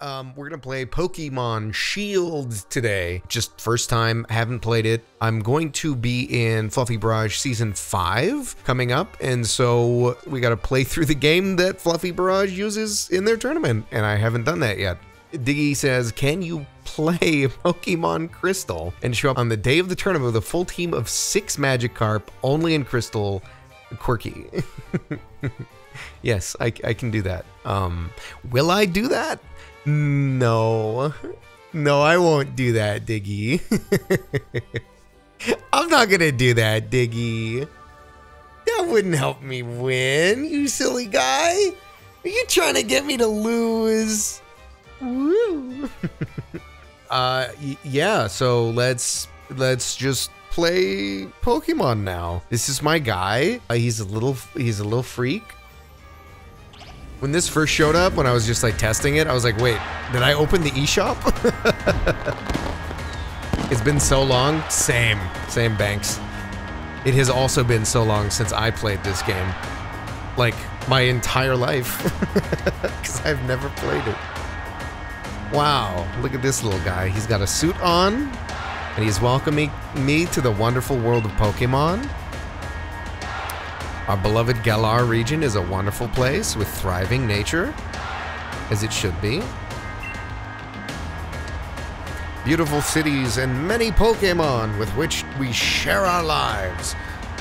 We're gonna play Pokemon Shield today. Just first time, haven't played it. I'm going to be in Fluffy Barrage Season 5 coming up, and so we gotta play through the game that Fluffy Barrage uses in their tournament, and I haven't done that yet. Diggy says, can you play Pokemon Crystal and show up on the day of the tournament with a full team of 6 Magikarp, only in Crystal? Quirky. Yes, I can do that. Will I do that? No. No, I won't do that, Diggy. I'm not gonna do that, Diggy. That wouldn't help me win, you silly guy. Are you trying to get me to lose? Woo. Yeah, so let's just play Pokemon now. This is my guy. He's a little freak. When this first showed up, when I was just like testing it, I was like, wait, did I open the eShop? It's been so long. Same Banks. It has also been so long since I played this game. Like my entire life. Because I've never played it. Wow, look at this little guy. He's got a suit on, and he's welcoming me to the wonderful world of Pokemon. Our beloved Galar region is a wonderful place with thriving nature, as it should be. Beautiful cities and many Pokemon with which we share our lives.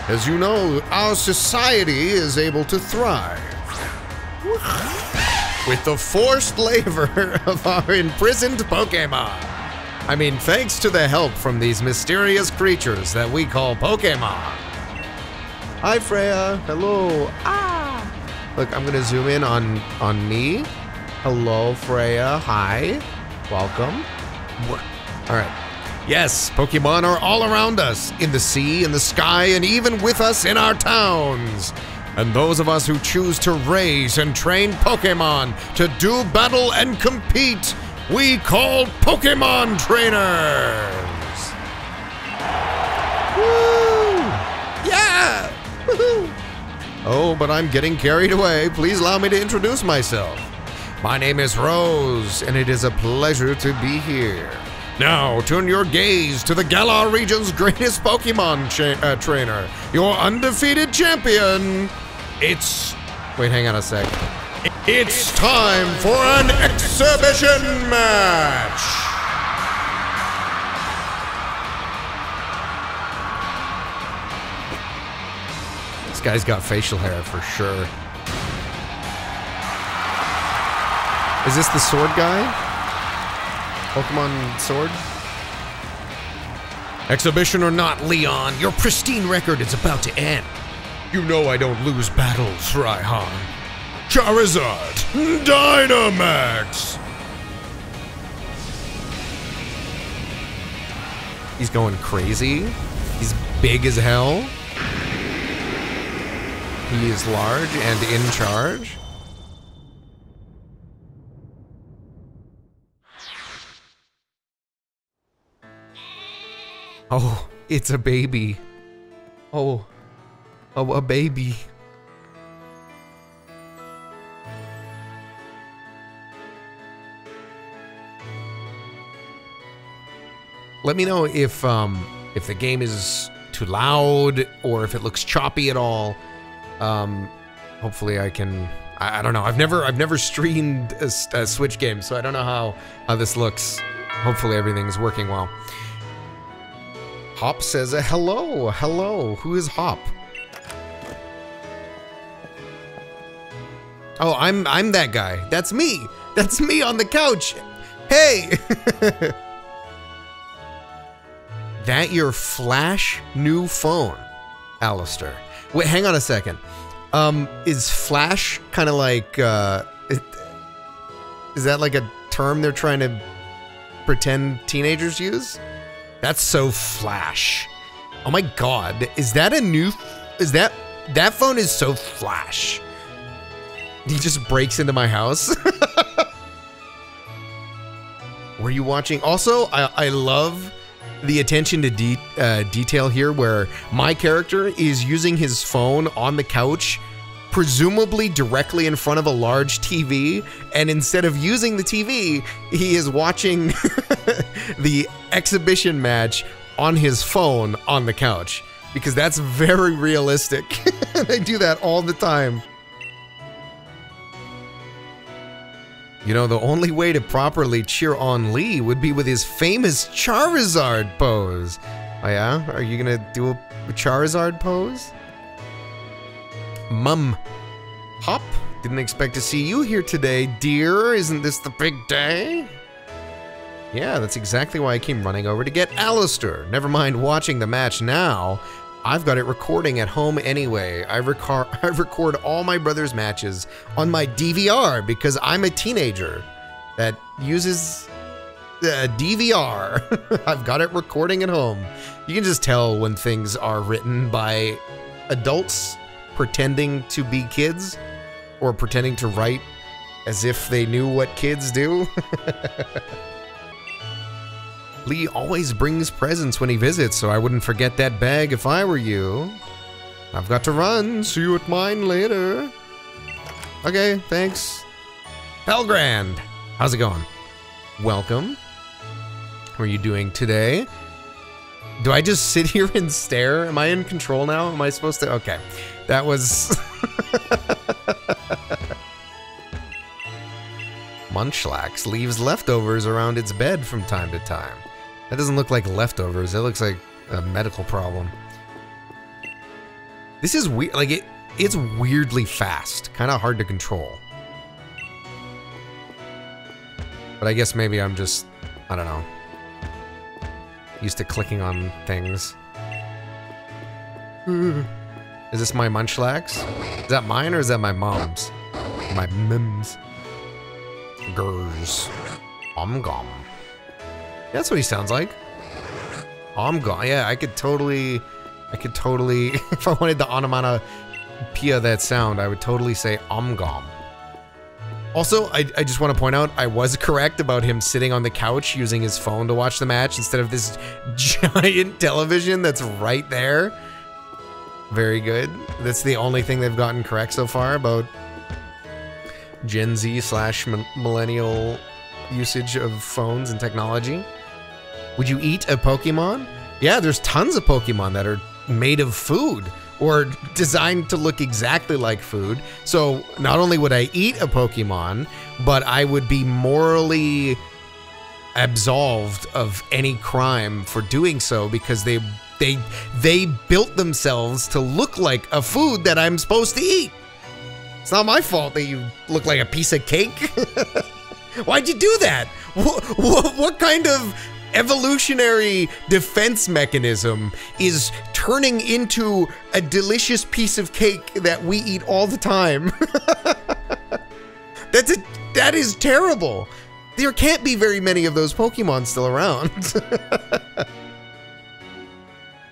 As you know, our society is able to thrive with the forced labor of our imprisoned Pokemon. I mean, thanks to the help from these mysterious creatures that we call Pokemon. Hi, Freya. Hello. Ah. Look, I'm gonna zoom in on me. Hello, Freya. Hi. Welcome. All right. Yes, Pokemon are all around us, in the sea, in the sky, and even with us in our towns. And those of us who choose to raise and train Pokemon to do battle and compete, we call Pokemon trainers. Woo! Yeah! Woohoo! Oh, but I'm getting carried away. Please allow me to introduce myself. My name is Rose, and it is a pleasure to be here. Now, turn your gaze to the Galar region's greatest Pokemon trainer, your undefeated champion. Wait, hang on a sec. It's time for an exhibition match. This guy's got facial hair for sure. Is this the sword guy? Pokemon Sword? Exhibition or not, Leon, your pristine record is about to end. You know I don't lose battles, Raihan. Charizard, Dynamax! He's going crazy. He's big as hell. He is large and in charge. Oh, it's a baby. Oh, a baby. Let me know if the game is too loud or if it looks choppy at all. Hopefully I can. I don't know. I've never streamed a Switch game, so I don't know how this looks. Hopefully everything's working well. Hop says hello. Hello. Who is Hop? Oh, I'm that guy. That's me. That's me on the couch. Hey. That your flash new phone, Alastair. Wait, hang on a second. Is flash kind of like, is that like a term they're trying to pretend teenagers use? That's so flash. Oh my god, is that a new, that phone is so flash. He just breaks into my house. Were you watching? Also, I love the attention to detail here where my character is using his phone on the couch presumably directly in front of a large TV, and instead of using the TV, he is watching the exhibition match on his phone on the couch, because that's very realistic. They do that all the time. You know, the only way to properly cheer on Lee would be with his famous Charizard pose. Oh yeah? Are you gonna do a Charizard pose? Mum. Hop, didn't expect to see you here today, dear. Isn't this the big day? Yeah, that's exactly why I came running over to get Alastair. Never mind watching the match now. I've got it recording at home anyway. I record all my brother's matches on my DVR because I'm a teenager that uses a DVR. I've got it recording at home. You can just tell when things are written by adults pretending to be kids or pretending to write as if they knew what kids do. Lee always brings presents when he visits, so I wouldn't forget that bag if I were you. I've got to run. See you at mine later. Okay, thanks. Pelgrand, how's it going? Welcome. How are you doing today? Do I just sit here and stare? Am I in control now? Am I supposed to? Okay. That was... Munchlax leaves leftovers around its bed from time to time. That doesn't look like leftovers. It looks like a medical problem. This is weird. Like, it's weirdly fast. Kind of hard to control. But I guess maybe I'm just... I don't know. Used to clicking on things. Is this my Munchlax? Is that mine or is that my mom's? My Mims. Gurs. Omgom. That's what he sounds like. Omgom. Yeah, I could totally, if I wanted the onomatopoeia that sound, I would totally say Omgom. Also, I just want to point out, I was correct about him sitting on the couch using his phone to watch the match instead of this giant television that's right there. Very good. That's the only thing they've gotten correct so far about Gen Z / millennial usage of phones and technology. Would you eat a Pokemon? Yeah, there's tons of Pokemon that are made of food or designed to look exactly like food. So not only would I eat a Pokemon, but I would be morally absolved of any crime for doing so because they built themselves to look like a food that I'm supposed to eat. It's not my fault that you look like a piece of cake. Why'd you do that? What kind of evolutionary defense mechanism is turning into a delicious piece of cake that we eat all the time? That is terrible. There can't be very many of those Pokemon still around.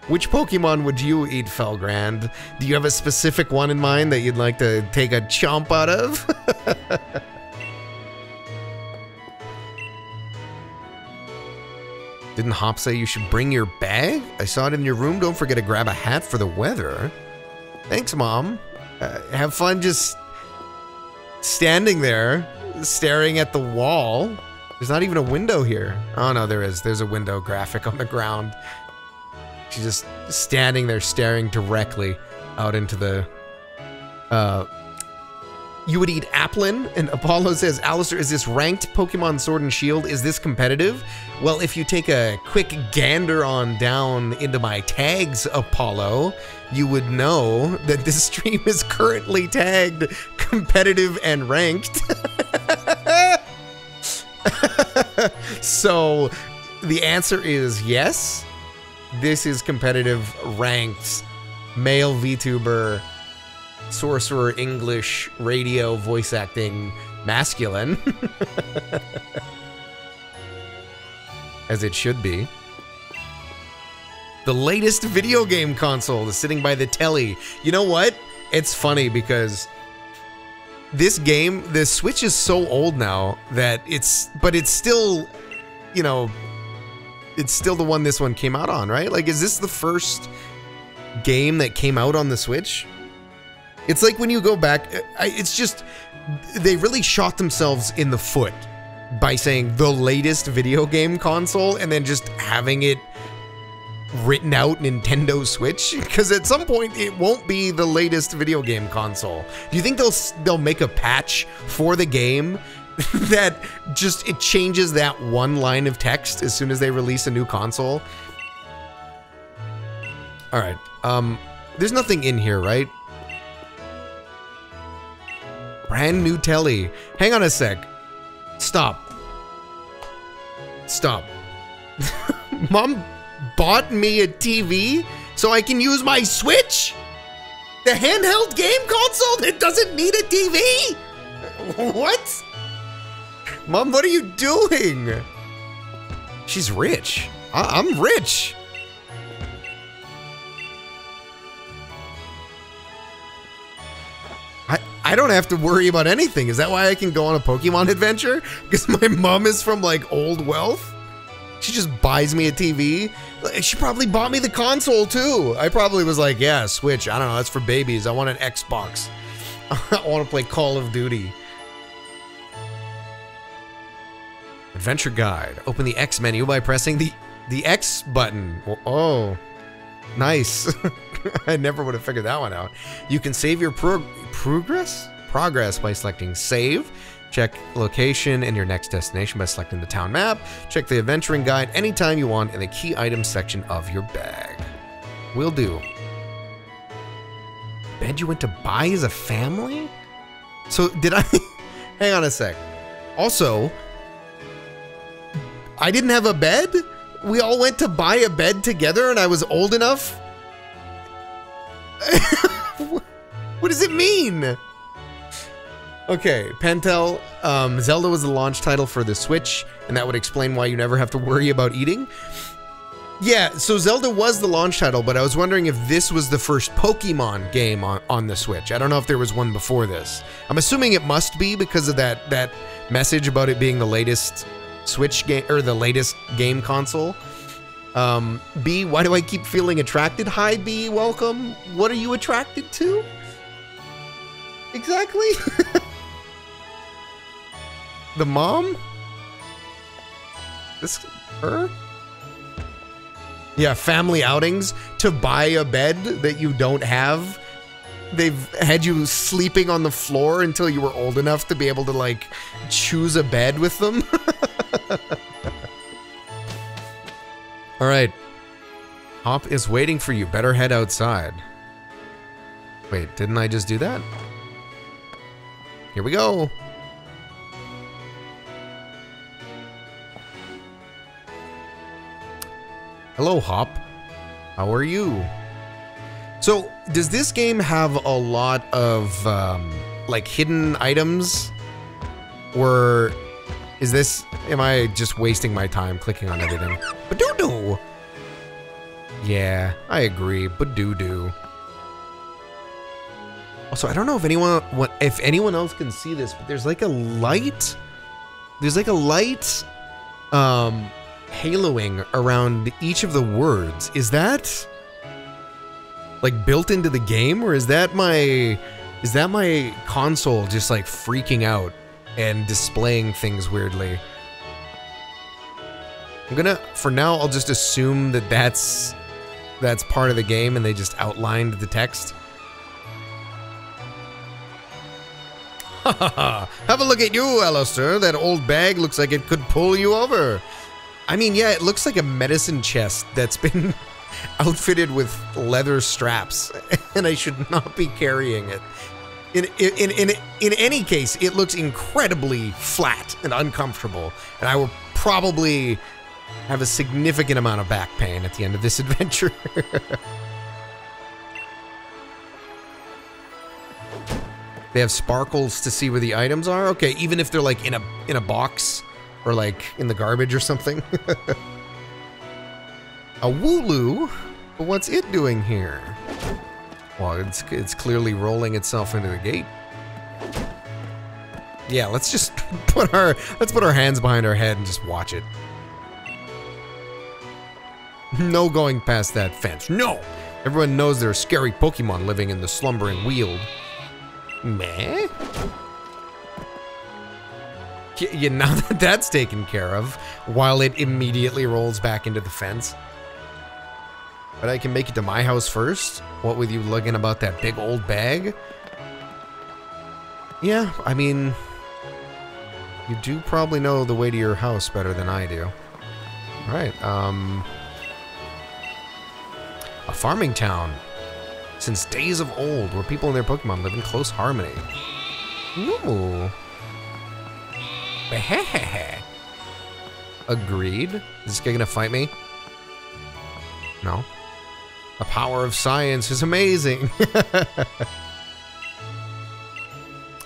Which Pokemon would you eat, Felgrand? Do you have a specific one in mind that you'd like to take a chomp out of? Didn't Hop say you should bring your bag? I saw it in your room. Don't forget to grab a hat for the weather. Thanks, Mom. Have fun just standing there, staring at the wall. There's not even a window here. Oh, no, there is. There's a window graphic on the ground. She's just standing there staring directly out into the... You would eat Applin? And Apollo says, Alastair, is this ranked Pokemon Sword and Shield? Is this competitive? Well, if you take a quick gander on down into my tags, Apollo, you would know that this stream is currently tagged competitive and ranked. So, the answer is yes. This is competitive, ranked, male VTuber, sorcerer, English, radio, voice acting, masculine. As it should be. The latest video game console is sitting by the telly. You know what? It's funny because this game, the Switch is so old now that but it's still, you know, it's still the one this one came out on, right? Like, is this the first game that came out on the Switch? It's like when you go back, it's just, they really shot themselves in the foot by saying the latest video game console and then just having it written out Nintendo Switch, because at some point it won't be the latest video game console. Do you think they'll make a patch for the game that just it changes that one line of text as soon as they release a new console? All right, there's nothing in here, right? Brand new telly. Hang on a sec. Stop. Stop. Mom bought me a TV so I can use my Switch? The handheld game console that doesn't need a TV? What? Mom, what are you doing? She's rich. I'm rich. I don't have to worry about anything. Is that why I can go on a Pokemon adventure? Because my mom is from like old wealth? She just buys me a TV. She probably bought me the console too. I probably was like, yeah, Switch. I don't know, that's for babies. I want an Xbox. I want to play Call of Duty. Adventure guide. Open the X menu by pressing the X button. Oh, nice. I never would have figured that one out. You can save your progress by selecting save. Check location and your next destination by selecting the town map. Check the adventuring guide anytime you want in the key items section of your bag. Will do. Bed you went to buy as a family? So did I... Hang on a sec. Also, I didn't have a bed? We all went to buy a bed together and I was old enough? What does it mean? Okay, Pentel, Zelda was the launch title for the Switch, and that would explain why you never have to worry about eating. Yeah, so Zelda was the launch title, but I was wondering if this was the first Pokemon game on the Switch. I don't know if there was one before this. I'm assuming it must be because of that message about it being the latest Switch game, or the latest game console. B, why do I keep feeling attracted? Hi, B, welcome. What are you attracted to? Exactly? The mom? Her? Yeah, family outings to buy a bed that you don't have. They've had you sleeping on the floor until you were old enough to be able to, like, choose a bed with them. All right. Hop is waiting for you. Better head outside. Wait, didn't I just do that? Here we go. Hello, Hop. How are you? So, does this game have a lot of, like, hidden items? Or is this... Am I just wasting my time clicking on everything? Ba-doo-doo! Yeah, I agree. Ba-doo-doo. Also, I don't know if anyone else can see this, but there's like a light. There's like a light, haloing around each of the words. Is that like built into the game, or is that my console just like freaking out and displaying things weirdly? I'm gonna, for now, I'll just assume that that's part of the game and they just outlined the text. Have a look at you, Alastair. That old bag looks like it could pull you over. I mean, yeah, it looks like a medicine chest that's been outfitted with leather straps, and I should not be carrying it. In any case, it looks incredibly flat and uncomfortable, and I will probably have a significant amount of back pain at the end of this adventure. They have sparkles to see where the items are? Okay, even if they're like in a box or like in the garbage or something. A Wooloo? But what's it doing here? Well, it's clearly rolling itself into the gate. Yeah, let's just put our hands behind our head and just watch it. No going past that fence. No! Everyone knows there are scary Pokemon living in the slumbering weald. Meh. Yeah, now that that's taken care of, while it immediately rolls back into the fence. But I can make it to my house first? What with you lugging about that big old bag? Yeah, I mean, you do probably know the way to your house better than I do. Alright, a farming town. Since days of old, where people and their Pokemon live in close harmony. Ooh. Agreed. Is this guy gonna fight me? No. The power of science is amazing.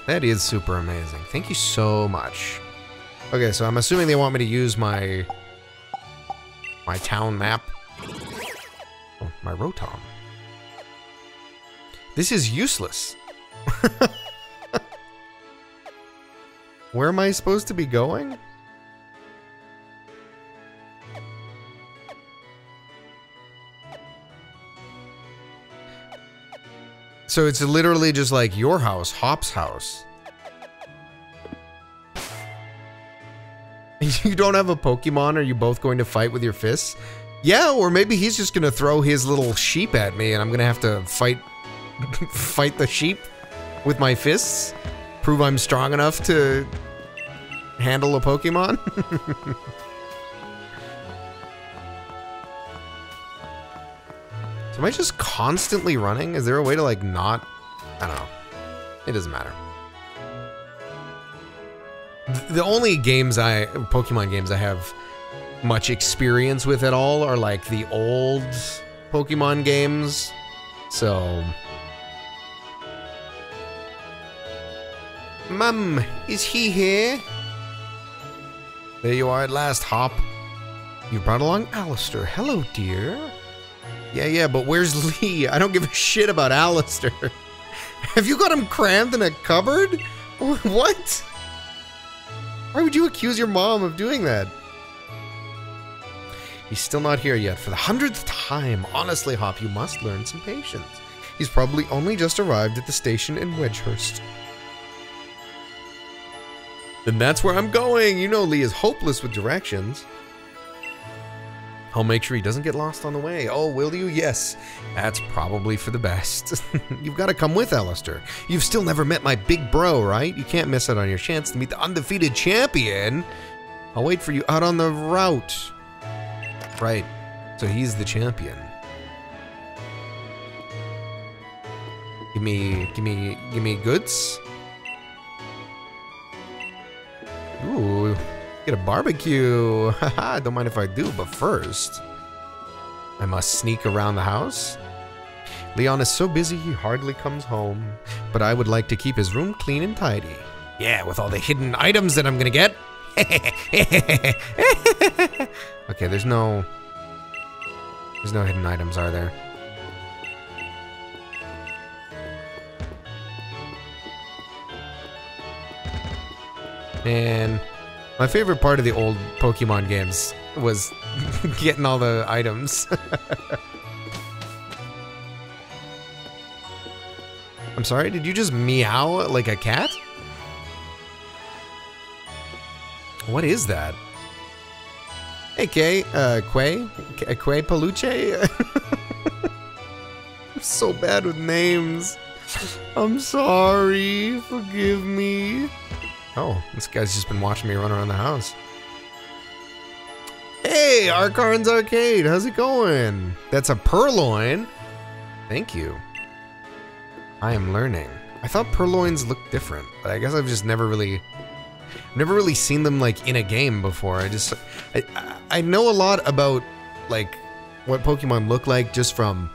That is super amazing. Thank you so much. Okay, so I'm assuming they want me to use my town map. Oh, my Rotom. This is useless. Where am I supposed to be going? So it's literally just like your house, Hop's house. You don't have a Pokemon? Are you both going to fight with your fists? Yeah, or maybe he's just gonna throw his little sheep at me and I'm gonna have to fight the sheep with my fists. Prove I'm strong enough to handle a Pokemon. So am I just constantly running? Is there a way to like not? I don't know. It doesn't matter. The only Pokemon games I have much experience with at all are like the old Pokemon games. So. Mum, is he here? There you are at last, Hop. You brought along Alastair. Hello, dear. Yeah, but where's Lee? I don't give a shit about Alastair. Have you got him crammed in a cupboard? What? Why would you accuse your mom of doing that? He's still not here yet. For the 100th time. Honestly, Hop, you must learn some patience. He's probably only just arrived at the station in Wedgehurst. Then that's where I'm going. You know Lee is hopeless with directions. I'll make sure he doesn't get lost on the way. Oh, will you? Yes. That's probably for the best. You've got to come with, Alastair. You've still never met my big bro, right? You can't miss out on your chance to meet the undefeated champion. I'll wait for you out on the route. Right. So he's the champion. Give me goods. Ooh. Get a barbecue. Haha, don't mind if I do, but first, I must sneak around the house. Leon is so busy he hardly comes home, but I would like to keep his room clean and tidy. Yeah, with all the hidden items that I'm gonna get. Okay, there's no hidden items, are there? Man. My favorite part of the old Pokemon games was getting all the items. I'm sorry, did you just meow like a cat? What is that? Hey, Quay Peluche? I'm so bad with names. I'm sorry, forgive me. Oh, this guy's just been watching me run around the house. Hey, Arkarn's Arcade, how's it going? That's a Purloin. Thank you. I am learning. I thought Purloins looked different, but I guess I've just never really seen them like in a game before. I know a lot about like what Pokemon look like just from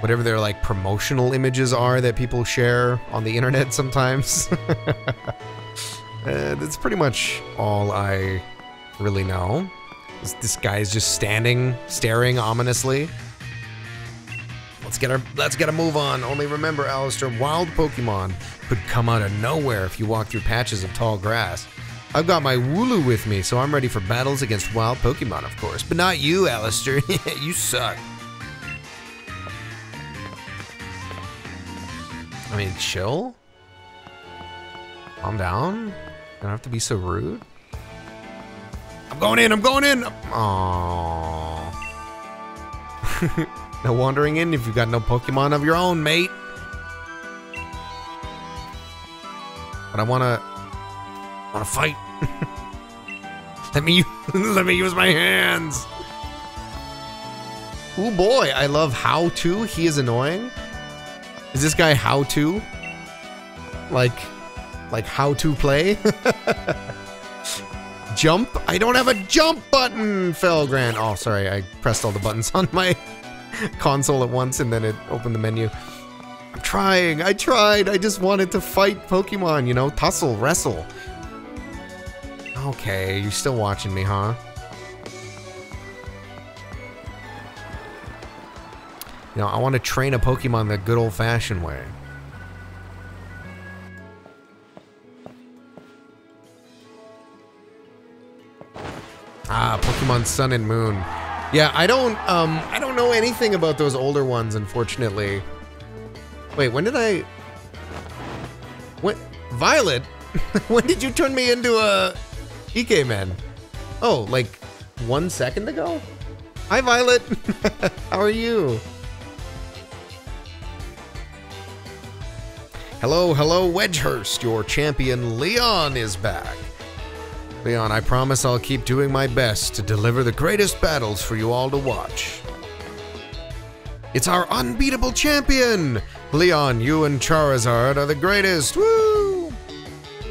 whatever their like promotional images are that people share on the internet sometimes. That's pretty much all I really know. This guy's just staring ominously. Let's get a move on. Only remember, Alastair, wild Pokemon could come out of nowhere if you walk through patches of tall grass. I've got my Wooloo with me, so I'm ready for battles against wild Pokemon, of course. But not you, Alastair. You suck. I mean, chill? Calm down. Don't have to be so rude. I'm going in. I'm going in. Aww. No wandering in if you've got no Pokemon of your own, mate. But I wanna fight. let me use my hands. Oh boy, I love how to. He is annoying. Is this guy how to? Like how to play? Jump? I don't have a jump button, Felgrand. Oh, sorry, I pressed all the buttons on my console at once and then it opened the menu. I'm trying, I tried. I just wanted to fight Pokemon, you know, tussle, wrestle. Okay, you're still watching me, huh? You know, I want to train a Pokemon the good old-fashioned way. Ah, Pokemon Sun and Moon. Yeah, I don't know anything about those older ones, unfortunately. Wait, when did I... When... Violet? When did you turn me into a Ikemen? Oh, like 1 second ago? Hi, Violet. How are you? Hello, hello, Wedgehurst. Your champion, Leon, is back. Leon, I promise I'll keep doing my best to deliver the greatest battles for you all to watch. It's our unbeatable champion! Leon, you and Charizard are the greatest! Woo!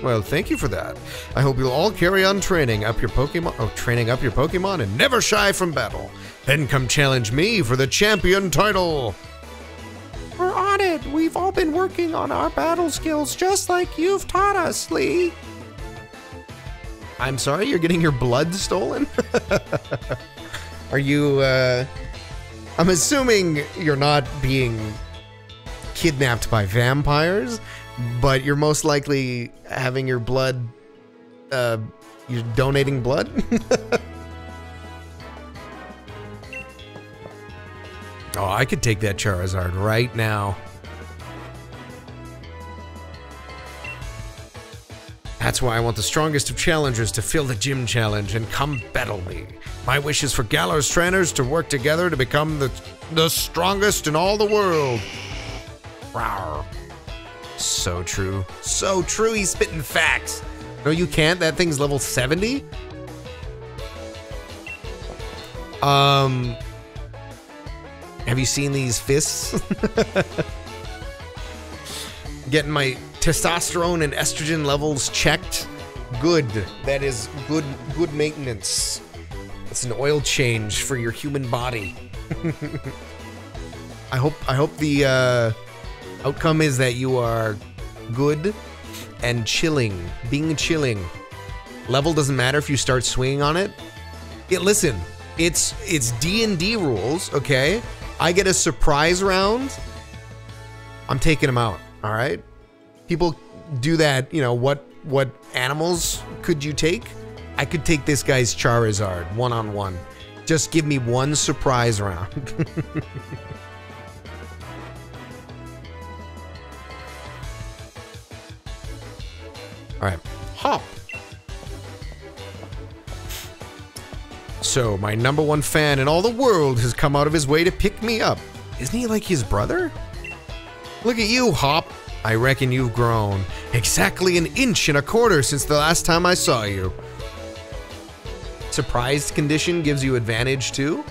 Well, thank you for that. I hope you'll all carry on training up your Pokemon and never shy from battle. Then come challenge me for the champion title. We're on it. We've all been working on our battle skills just like you've taught us, Lee. I'm sorry, you're getting your blood stolen? Are you, I'm assuming you're not being kidnapped by vampires, but you're most likely having your blood, you're donating blood? Oh, I could take that Charizard right now. That's why I want the strongest of challengers to fill the gym challenge and come battle me. My wish is for Galar's trainers to work together to become the strongest in all the world. Rawr. So true. So true, he's spitting facts. No, you can't. That thing's level 70? Have you seen these fists? Getting my testosterone and estrogen levels checked. Good. That is good maintenance. It's an oil change for your human body. I hope the outcome is that you are good and chilling. Being chilling. Level doesn't matter if you start swinging on it. Listen, it's D&D rules, okay? I get a surprise round. I'm taking him out, all right? People do that, you know, what animals could you take? I could take this guy's Charizard one-on-one. Just give me one surprise round. All right, hop. So, my #1 fan in all the world has come out of his way to pick me up. Isn't he like his brother? Look at you, Hop. I reckon you've grown. Exactly 1.25 inches since the last time I saw you. Surprised condition gives you advantage too?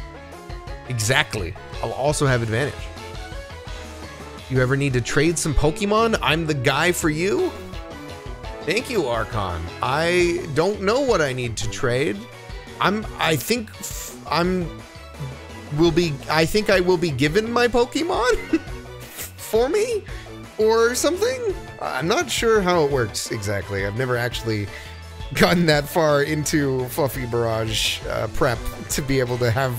Exactly. I'll also have advantage. You ever need to trade some Pokemon? I'm the guy for you? Thank you, Archon. I don't know what I need to trade. I think I will be given my Pokemon for me or something. I'm not sure how it works exactly. I've never actually gotten that far into Fluffy Barrage prep to be able to have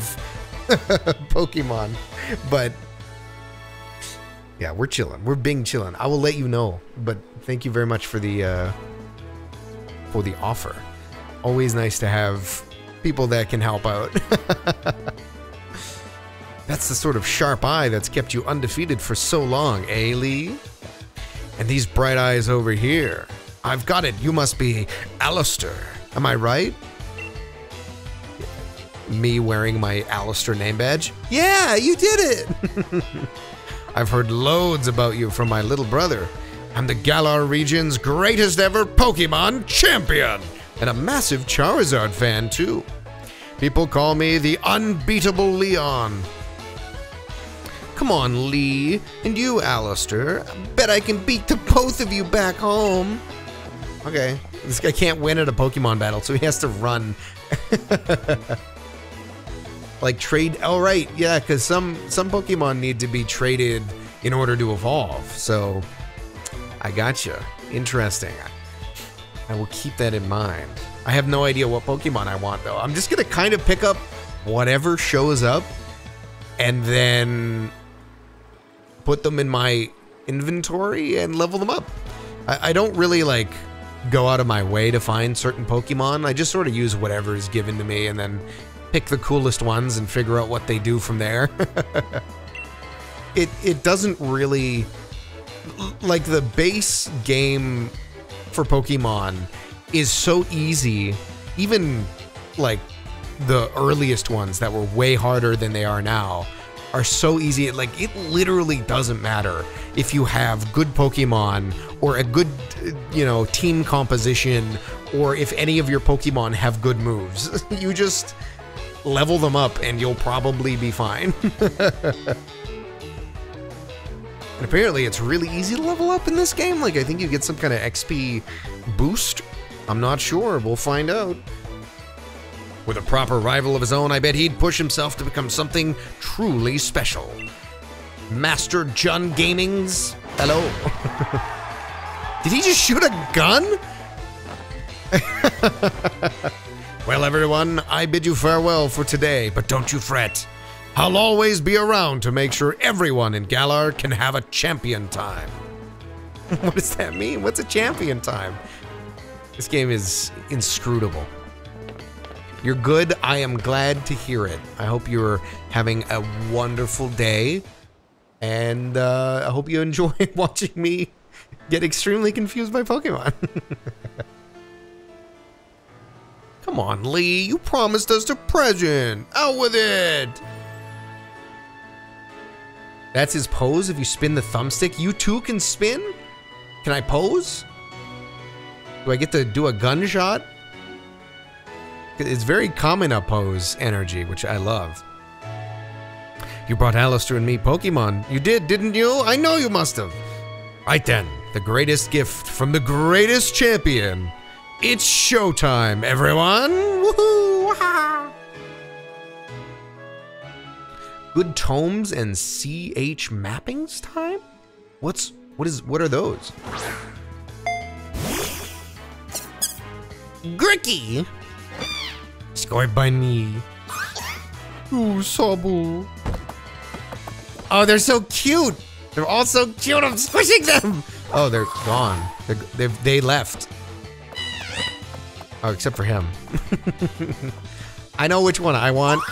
Pokemon, but yeah, we're chilling. We're Bing chilling. I will let you know, but thank you very much for the offer. Always nice to have people that can help out. That's the sort of sharp eye that's kept you undefeated for so long, eh, Lee? And these bright eyes over here. I've got it. You must be Alastair. Am I right? Me wearing my Alastair name badge? Yeah, you did it! I've heard loads about you from my little brother. I'm the Galar region's greatest ever Pokemon champion, and a massive Charizard fan too. People call me the unbeatable Leon. Come on, Lee, and you, Alastair. Bet I can beat the both of you back home. Okay, this guy can't win at a Pokemon battle, so he has to run. Like trade, oh right, yeah, because some Pokemon need to be traded in order to evolve, so I gotcha. Interesting. I will keep that in mind. I have no idea what Pokemon I want though. I'm just gonna kind of pick up whatever shows up and then put them in my inventory and level them up. I don't really like go out of my way to find certain Pokemon. I just sort of use whatever is given to me and then pick the coolest ones and figure out what they do from there. It doesn't really, like, the base game for Pokemon is so easy. Even like the earliest ones that were way harder than they are now are so easy. Like, it literally doesn't matter if you have good Pokemon or a good, you know, team composition, or if any of your Pokemon have good moves. You just level them up and you'll probably be fine. And apparently it's really easy to level up in this game. Like, I think you get some kind of XP boost. I'm not sure. We'll find out. With a proper rival of his own, I bet he'd push himself to become something truly special. Master Jun Gaming's? Hello. Did he just shoot a gun? Well, everyone, I bid you farewell for today, but don't you fret. I'll always be around to make sure everyone in Galar can have a champion time. What does that mean? What's a champion time? This game is inscrutable. You're good. I am glad to hear it. I hope you're having a wonderful day, and I hope you enjoy watching me get extremely confused by Pokemon. Come on, Lee, you promised us a present. Out with it. That's his pose. If you spin the thumbstick, you too can spin? Can I pose? Do I get to do a gunshot? It's very Kamina pose energy, which I love. You brought Alastair and me Pokemon. You did, didn't you? I know you must have. Right then, the greatest gift from the greatest champion. It's showtime, everyone! Woohoo! Waha! Good tomes and CH mappings time? What are those? Gricky! Scored by me. Ooh, Sabu. Oh, they're so cute! They're all so cute, I'm squishing them! Oh, they're gone. They left. Oh, except for him. I know which one I want.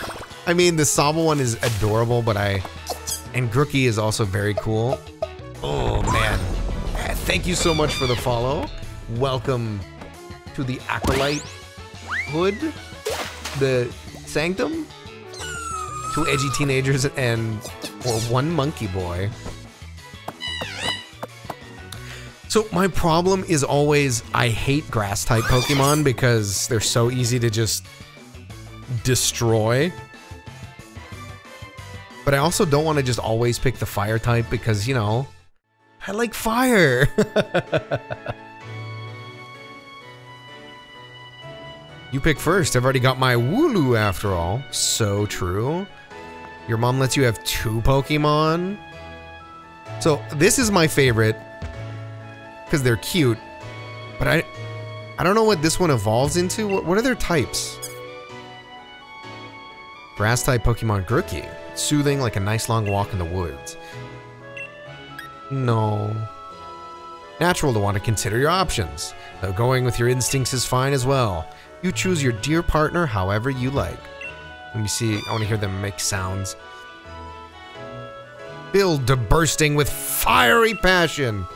I mean, the Saba one is adorable, but and Grookey is also very cool. Oh, man. Thank you so much for the follow. Welcome to the Acolyte Hood, the Sanctum. 2 edgy teenagers or 1 monkey boy. So my problem is always, I hate grass type Pokemon because they're so easy to just destroy. But I also don't want to just always pick the fire type because, you know, I like fire. You pick first. I've already got my Wooloo after all. So true. Your mom lets you have 2 Pokemon. So this is my favorite because they're cute, but I don't know what this one evolves into. What are their types? Grass type Pokemon Grookey. Soothing, like a nice long walk in the woods. No. Natural to want to consider your options, though going with your instincts is fine as well. You choose your dear partner however you like. Let me see, I want to hear them make sounds. Filled to bursting with fiery passion.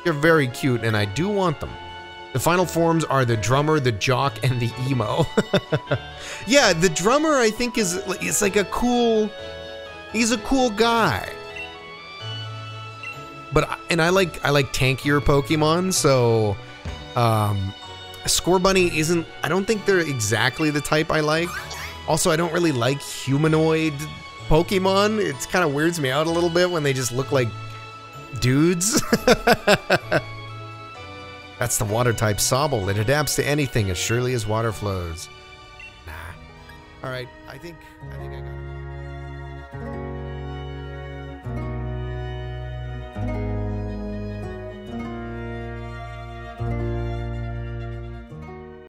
They're very cute, and I do want them. The final forms are the drummer, the jock, and the emo. Yeah, the drummer I think is like a cool. He's a cool guy. But I like tankier Pokemon, so Scorbunny isn't. I don't think they're exactly the type I like. Also, I don't really like humanoid Pokemon. It kind of weirds me out a little bit when they just look like dudes. That's the water type Sobble. It adapts to anything as surely as water flows. Nah. All right, I think I got it.